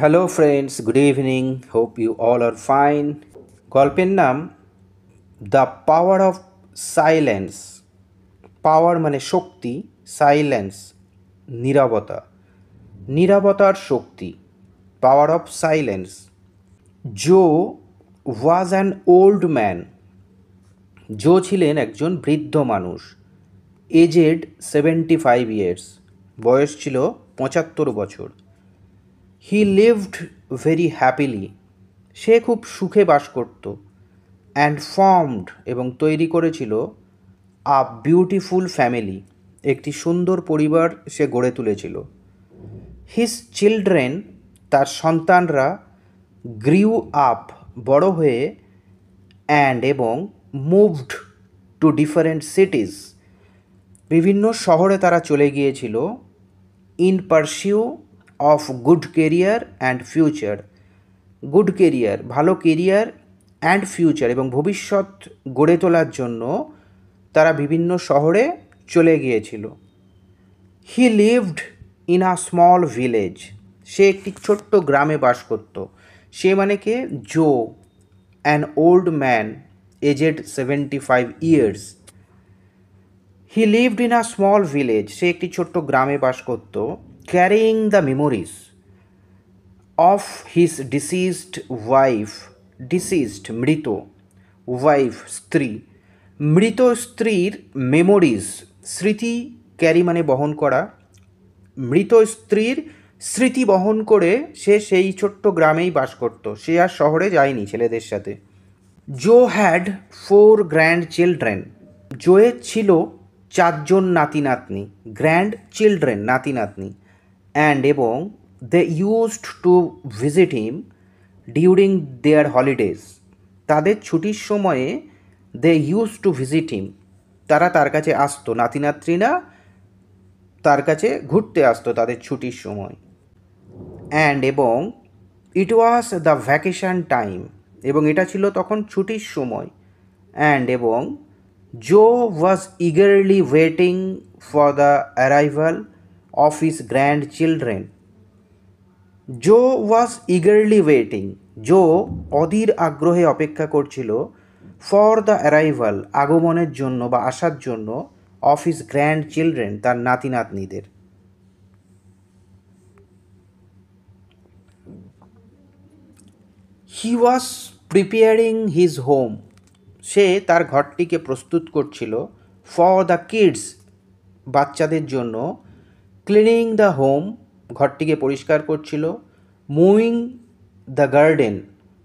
Hello friends, good evening. Hope you all are fine. গল্পের নাম the power of silence. Power মানে শক্তি, silence নীরবতা, নীরবতার শক্তি, power of silence. Joe was an old man. Joe ছিলেন একজন বৃদ্ধ মানুষ। এজেড 75 ইয়ার্স, বয়স ছিল 75 বছর। হি লিভড ভেরি হ্যাপিলি, সে খুব সুখে বাস করত। অ্যান্ড ফর্মড এবং তৈরি করেছিল আ বিউটিফুল ফ্যামিলি, একটি সুন্দর পরিবার সে গড়ে তুলেছিল। হিজ চিলড্রেন, তার সন্তানরা, গ্রিউ আপ, বড় হয়ে, অ্যান্ড এবং মুভড টু ডিফারেন্ট সিটিজ, বিভিন্ন শহরে তারা চলে গিয়েছিল। In pursue of good career and future, good career ভালো কেরিয়ার, অ্যান্ড ফিউচার এবং ভবিষ্যৎ গড়ে তোলার জন্য তারা বিভিন্ন শহরে চলে গিয়েছিল। He lived in a small village, সে একটি ছোট্ট গ্রামে বাস করত। সে মানে কে? Joe, an old man, aged 75 years. He lived in a small village, সে একটি ছোট্ট গ্রামে বাস করত। Carrying the memories of his deceased wife, deceased মৃত, ওয়াইফ স্ত্রী, মৃত স্ত্রীর মেমোরিজ, স্মৃতি, ক্যারি মানে বহন করা, মৃত স্ত্রীর স্মৃতি বহন করে সে সেই ছোট্ট গ্রামেই বাস করত। সে আর শহরে যায়নি ছেলেদের সাথে। জো হ্যাড 4 গ্র্যান্ড চিলড্রেন, জোয়ের ছিল 4 জন নাতি নাতনি, গ্র্যান্ড চিলড্রেন নাতি নাতনি। অ্যান্ড এবং they used to visit him during their holidays, তাদের ছুটির সময়ে they use to visit him, তারা তার কাছে আসতো, নাতি নাতনিরা তার কাছে ঘুরতে আসতো তাদের ছুটির সময়। অ্যান্ড এবং it was the vacation time, এবং এটা ছিল তখন ছুটির সময়। অ্যান্ড এবং Joe was eagerly waiting for the arrival of his grandchildren. Joe was eagerly waiting, Joe অধীর আগ্রহে অপেক্ষা করছিল, ফর দ্য অ্যারাইভাল আগমনের জন্য বা আসার জন্য, অফ হিজ গ্র্যান্ড চিলড্রেন তার নাতি নাতনিদের। হি ওয়াজ প্রিপেয়ারিং হিজ হোম, সে তার ঘরটিকে প্রস্তুত করছিল, ফর দ্য কিডস বাচ্চাদের জন্য, ক্লিনিং দ্য হোম ঘরটিকে পরিষ্কার করছিল, মুইং দ্য গার্ডেন,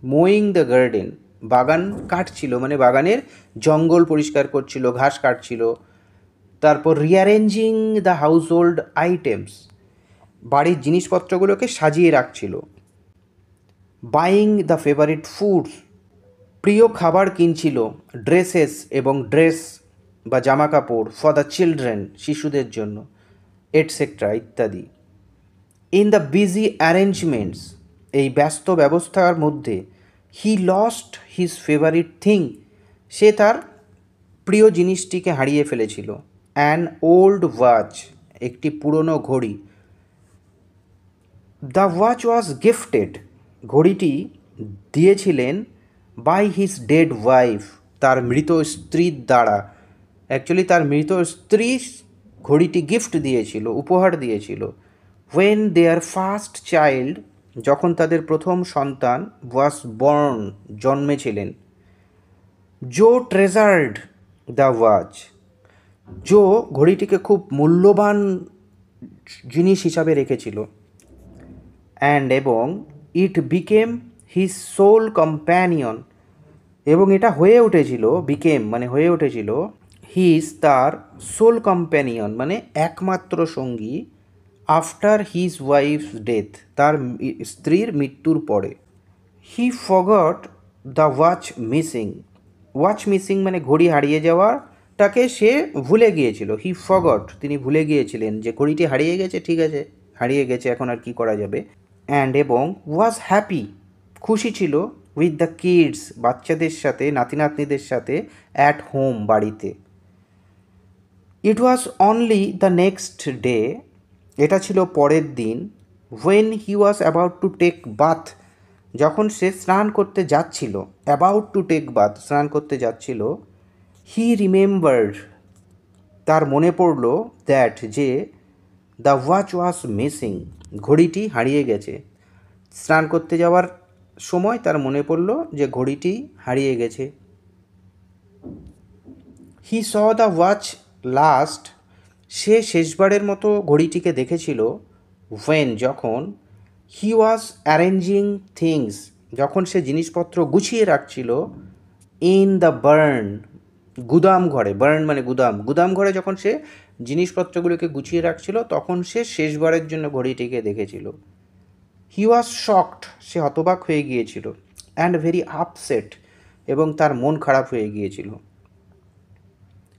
মোয়িং দ্য গার্ডেন বাগান কাটছিল, মানে বাগানের জঙ্গল পরিষ্কার করছিল, ঘাস কাটছিল। তারপর rearranging the house hold items, বাড়ির জিনিসপত্রগুলোকে সাজিয়ে রাখছিল। বাইং দ্য ফেভারিট ফুডস, প্রিয় খাবার কিনছিল। ড্রেসেস এবং ড্রেস বা জামা কাপড়, ফর দ্য চিলড্রেন শিশুদের জন্য, এটসেট্রা ইত্যাদি। ইন দ্য বিজি অ্যারেঞ্জমেন্টস, এই ব্যস্ত ব্যবস্থার মধ্যে, he lost his favourite thing, সে তার প্রিয় জিনিসটিকে হারিয়ে ফেলেছিল। অ্যান ওল্ড ওয়াচ, একটি পুরনো ঘড়ি। দ্য ওয়াচ ওয়াজ গিফটেড, ঘড়িটি দিয়েছিলেন, বাই হিজ ডেড ওয়াইফ, তার মৃত স্ত্রীর দ্বারা। অ্যাকচুয়ালি তার মৃত স্ত্রী ঘড়িটি গিফট দিয়েছিল, উপহার দিয়েছিল। ওয়েন দেয়ার ফার্স্ট চাইল্ড, যখন তাদের প্রথম সন্তান, ওয়াজ বর্ন জন্মেছিলেন। Joe treasured the watch, Joe ঘড়িটিকে খুব মূল্যবান জিনিস হিসাবে রেখেছিল। অ্যান্ড এবং it became his sole companion, এবং এটা হয়ে উঠেছিল, বিকেম মানে হয়ে উঠেছিল, হিজ তার সোল কম্প্যানিয়ন মানে একমাত্র সঙ্গী, আফটার হিজ ওয়াইফস ডেথ তার স্ত্রীর মৃত্যুর পরে। He forgot the watch missing, watch missing মানে ঘড়ি হারিয়ে যাওয়াটাকে সে ভুলে গিয়েছিল। হি ফরগট তিনি ভুলে গিয়েছিলেন যে ঘড়িটি হারিয়ে গেছে, ঠিক আছে হারিয়ে গেছে, এখন আর কি করা যাবে। অ্যান্ড এবং ওয়াজ হ্যাপি, খুশি ছিল, উইথ দ্য কিডস বাচ্চাদের সাথে, নাতি নাতনিদের সাথে, অ্যাট হোম বাড়িতে। It was only the next day, এটা ছিল পরের দিন, when he was about to take bath, যখন সে স্নান করতে যাচ্ছিল, অ্যাবাউট টু টেক বাথ, স্নান করতে যাচ্ছিল, হি রিমেম্বার্ড, তার মনে পড়ল, দ্যাট যে, দ্য ওয়াচ ওয়াজ মিসিং, ঘড়িটি হারিয়ে গেছে। স্নান করতে যাওয়ার সময় তার মনে পড়ল যে ঘড়িটি হারিয়ে গেছে। হি স দ্য ওয়াচ লাস্ট, সে শেষবারের মতো ঘড়িটিকে দেখেছিল, ওয়েন, যখন, হি ওয়াজ অ্যারেঞ্জিং থিংস, যখন সে জিনিসপত্র গুছিয়ে রাখছিল, ইন দ্য বার্ন, গুদাম ঘরে, বার্ন মানে গুদাম, গুদাম ঘরে যখন সে জিনিসপত্রগুলোকে গুছিয়ে রাখছিল, তখন সে শেষবারের জন্য ঘড়িটিকে দেখেছিল। হি ওয়াজ শকড, সে হতবাক হয়ে গিয়েছিল, অ্যান্ড ভেরি আপসেট, এবং তার মন খারাপ হয়ে গিয়েছিল।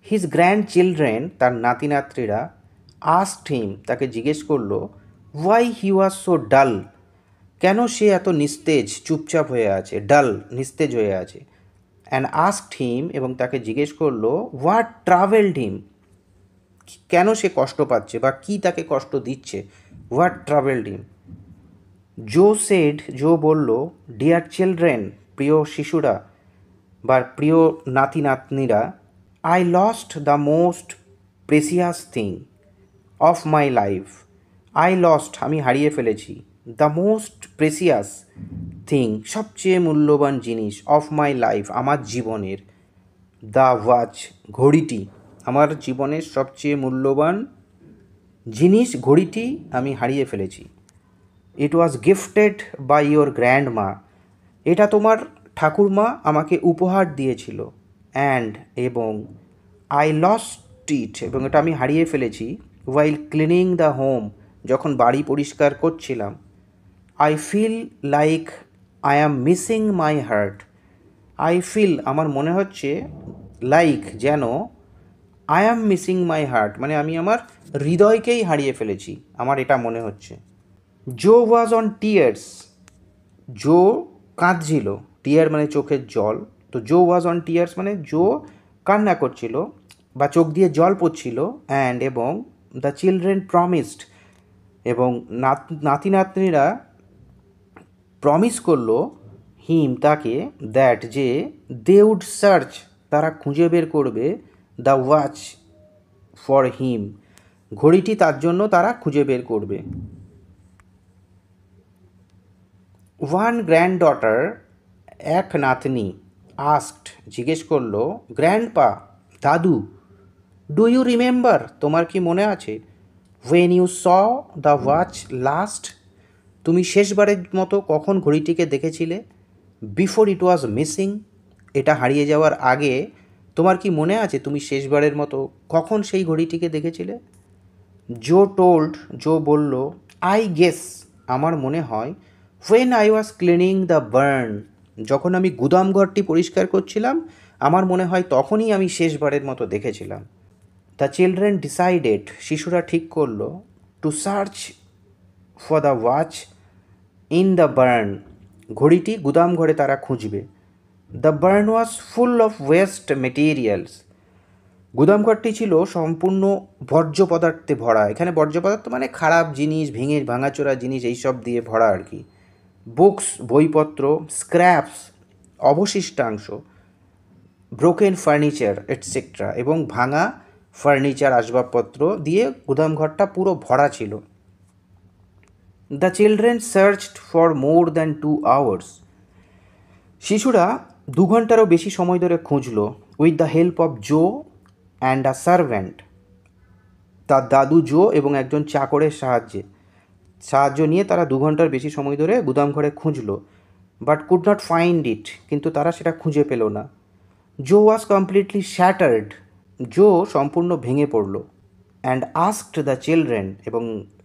হিজ গ্র্যান্ড চিলড্রেন, তার নাতি নাতনিরা, আস্কড হিম, তাকে জিজ্ঞেস করলো, ওয়াই হি ওয়াজ সো ডাল, কেন সে এত নিস্তেজ, চুপচাপ হয়ে আছে, ডাল, নিস্তেজ হয়ে আছে। অ্যান্ড আস্কড হিম, এবং তাকে জিজ্ঞেস করলো, হোয়াট ট্রাভেলড হিম, কেন সে কষ্ট পাচ্ছে বা কী তাকে কষ্ট দিচ্ছে, what troubled him. Joe said, Joe বলল, ডিয়ার চিলড্রেন, প্রিয় শিশুরা বা প্রিয় নাতি নাতনিরা, I lost the most precious thing of my life, I lost, আমি হারিয়ে ফেলেছি, দ্য মোস্ট প্রেসিয়াস থিং, সবচেয়ে মূল্যবান জিনিস, অফ মাই লাইফ, আমার জীবনের, দ্য ওয়াচ, ঘড়িটি, আমার জীবনের সবচেয়ে মূল্যবান জিনিস ঘড়িটি আমি হারিয়ে ফেলেছি। ইট ওয়াজ গিফটেড বাই ইয়োর গ্র্যান্ড মা, এটা তোমার ঠাকুরমা আমাকে উপহার দিয়েছিল। অ্যান্ড, এবং, আই লস্ট ইট, এবং এটা আমি হারিয়ে ফেলেছি, ওয়াইল ক্লিনিং দ্য হোম, যখন বাড়ি পরিষ্কার করছিলাম। I feel like I am missing my heart, I feel, আমার মনে হচ্ছে, লাইক, যেন, I am missing my heart, মানে আমি আমার হৃদয়কেই হারিয়ে ফেলেছি, আমার এটা মনে হচ্ছে। জো ওয়াজ অন টিয়ার্স, জো কাঁদছিল, টিয়ার মানে চোখের জল, তো জো ওয়াজ অন টিয়ার্স মানে জো কান্না করছিল বা চোখ দিয়ে জল পড়ছিল। অ্যান্ড, এবং, দ্য চিলড্রেন প্রমিসড, এবং নাতি নাতনিরা প্রমিস করলো, হিম, তাকে, দ্যাট যে, দে উড সার্চ, তারা খুঁজে বের করবে, দ্য ওয়াচ ফর হিম, ঘড়িটি তার জন্য তারা খুঁজে বের করবে। ওয়ান গ্র্যান্ড ডটার, এক নাতনি, আস্কড, জিজ্ঞেস করলো, গ্র্যান্ডপা, দাদু, ডু ইউ রিমেম্বার, তোমার কি মনে আছে, when you saw the watch last, তুমি শেষবারের মতো কখন ঘড়িটিকে দেখেছিলে, বিফোর ইট ওয়াজ মিসিং, এটা হারিয়ে যাওয়ার আগে তোমার কি মনে আছে তুমি শেষবারের মতো কখন সেই ঘড়িটিকে দেখেছিলে। জো টোল্ড, জো বলল, আই গেস, আমার মনে হয়, when I was cleaning the burn, যখন আমি গুদাম ঘরটি পরিষ্কার করছিলাম, আমার মনে হয় তখনই আমি শেষবারের মতো দেখেছিলাম। দ্য চিলড্রেন ডিসাইডেড, শিশুরা ঠিক করলো, to search for the watch in the barn, ঘড়িটি গুদাম ঘরে তারা খুঁজবে। The barn was full of waste materials, গুদামঘরটি ছিল সম্পূর্ণ বর্জ্য পদার্থে ভরা, এখানে বর্জ্য পদার্থ মানে খারাপ জিনিস, ভাঙাচোরা জিনিস, এইসব দিয়ে ভরা আর কি। বুকস, বইপত্র, স্ক্র্যাপস, অবশিষ্টাংশ, ব্রোকেন ফার্নিচার এটসেট্রা, এবং ভাঙা ফার্নিচার, আসবাবপত্র দিয়ে গুদামঘরটা পুরো ভরা ছিল। The children searched for more than 2 hours, শিশুরা 2 ঘন্টারও বেশি সময় ধরে খুঁজল, with the help of Joe and a servant, তার দাদু জো এবং একজন চাকরের সাহায্য নিয়ে তারা 2 ঘন্টার বেশি সময় ধরে গুদামঘরে খুঁজল, but could not find it, কিন্তু তারা সেটা খুঁজে পেল না। জো ওয়াজ কমপ্লিটলি শ্যাটার্ড, জো সম্পূর্ণ ভেঙে পড়ল। অ্যান্ড আস্কড দ্য চিলড্রেন, এবং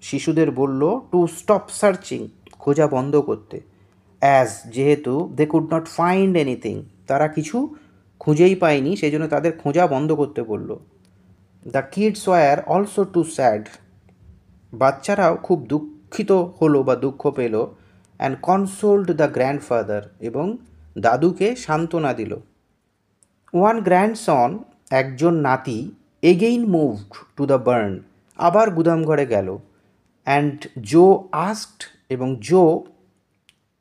শিশুদের বলল, টু স্টপ সার্চিং, খোঁজা বন্ধ করতে, অ্যাজ, যেহেতু, they could not find anything, তারা কিছু খুঁজেই পায়নি, সেই জন্য তাদের খোঁজা বন্ধ করতে বলল। The kids were also too sad, বাচ্চারাও খুব দুঃখিত হলো বা দুঃখ পেল। অ্যান্ড কনসোল্ড দ্য গ্র্যান্ডফাদার, এবং দাদুকে সান্ত্বনা দিল। ওয়ান গ্র্যান্ডসন, একজন নাতি, again moved two the burn, আবার গুদামঘরে গেল। অ্যান্ড জো আস্কড, এবং জো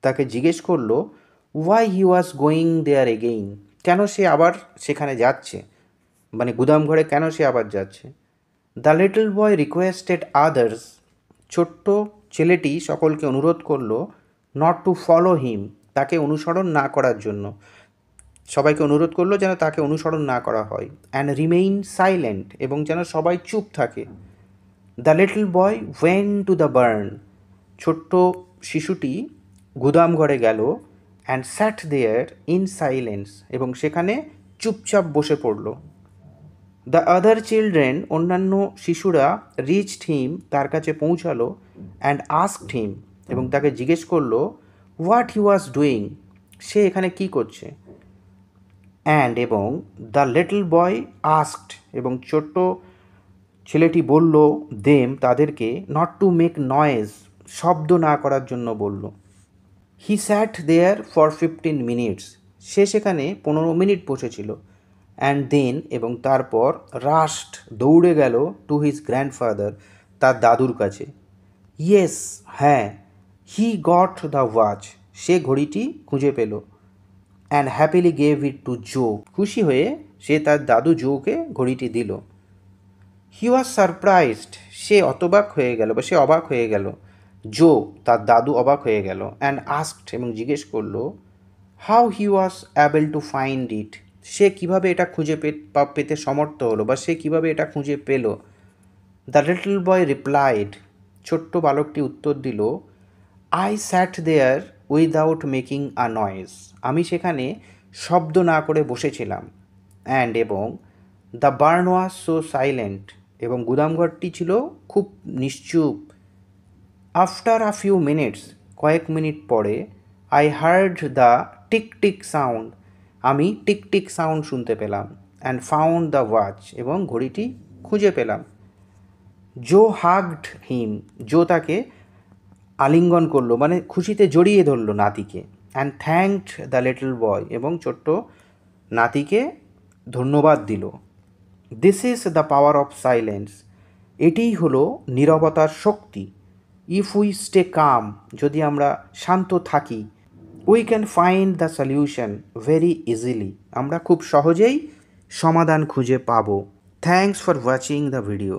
তাকে জিজ্ঞেস করলো why he was going there again, কেন সে আবার সেখানে যাচ্ছে, মানে গুদাম ঘরে কেন সে আবার যাচ্ছে। The little boy requested others, ছোট্ট ছেলেটি সকলকে অনুরোধ করলো নট টু ফলো হিম, তাকে অনুসরণ না করার জন্য, সবাইকে অনুরোধ করলো যেন তাকে অনুসরণ না করা হয়। অ্যান্ড রিমেইন সাইলেন্ট, এবং যেন সবাই চুপ থাকে। The little boy went to the barn, ছোট্ট শিশুটি গুদাম ঘরে গেল। And sat there in silence, এবং সেখানে চুপচাপ বসে পড়ল। দ্য আদার চিলড্রেন, অন্যান্য শিশুরা রিচড হিম, তার কাছে পৌঁছালো। অ্যান্ড আস্কড হিম, এবং তাকে জিজ্ঞেস করলো হোয়াট হি ওয়াজ ডুইং, সে এখানে কী করছে। অ্যান্ড, এবং দ্য লিটল বয় আস্কড, এবং ছোট্ট ছেলেটি বলল দেম, তাদেরকে নট টু মেক নয়েজ, শব্দ না করার জন্য বলল। হি স্যাট দেয়ার ফর 15 মিনিটস, সে সেখানে 15 মিনিট বসেছিল। অ্যান্ড দেন, এবং তারপর রাস্ট, দৌড়ে গেল টু হিজ গ্র্যান্ডফাদার, তার দাদুর কাছে। ইয়েস, হ্যাঁ, হি গট দ্য ওয়াচ, সে ঘড়িটি খুঁজে পেল। And happily gave it to Joe, খুশি হয়ে সে তার দাদু জোকে ঘড়িটি দিল। হি ওয়াজ সারপ্রাইজড, সে অতবাক হয়ে গেল বা সে অবাক হয়ে গেল। জো, তার দাদু, অবাক হয়ে গেল। অ্যান্ড আস্কড, এবং জিজ্ঞেস করলো how he was able to find it, সে কীভাবে এটা খুঁজে পেতে সমর্থ হলো, বা সে কীভাবে এটা খুঁজে পেল। দ্য লিটল বয় রিপ্লাইড, ছোট্ট বালকটি উত্তর দিল I sat there without making a noise, আমি সেখানে শব্দ না করে বসেছিলাম। অ্যান্ড, এবং the barn was so silent, এবং গুদামঘরটি ছিল খুব নিশ্চুপ। আফটার আ ফিউ মিনিটস, কয়েক মিনিট পরে, I heard the tick tick sound, আমি টিক টিক সাউন্ড শুনতে পেলাম। অ্যান্ড ফাউন্ড দ্য ওয়াচ, এবং ঘড়িটি খুঁজে পেলাম। জো হাগড হিম, জো তাকে আলিঙ্গন করলো, মানে খুশিতে জড়িয়ে ধরলো নাতিকে। অ্যান্ড থ্যাঙ্কড দ্য লিটল বয়, এবং ছোট্ট নাতিকে ধন্যবাদ দিল। This is the power of silence, এটিই হলো নীরবতার শক্তি। ইফ উই স্টে কাম, যদি আমরা শান্ত থাকি, we can find the solution very easily, আমরা খুব সহজেই সমাধান খুঁজে পাবো। Thanks for watching the video.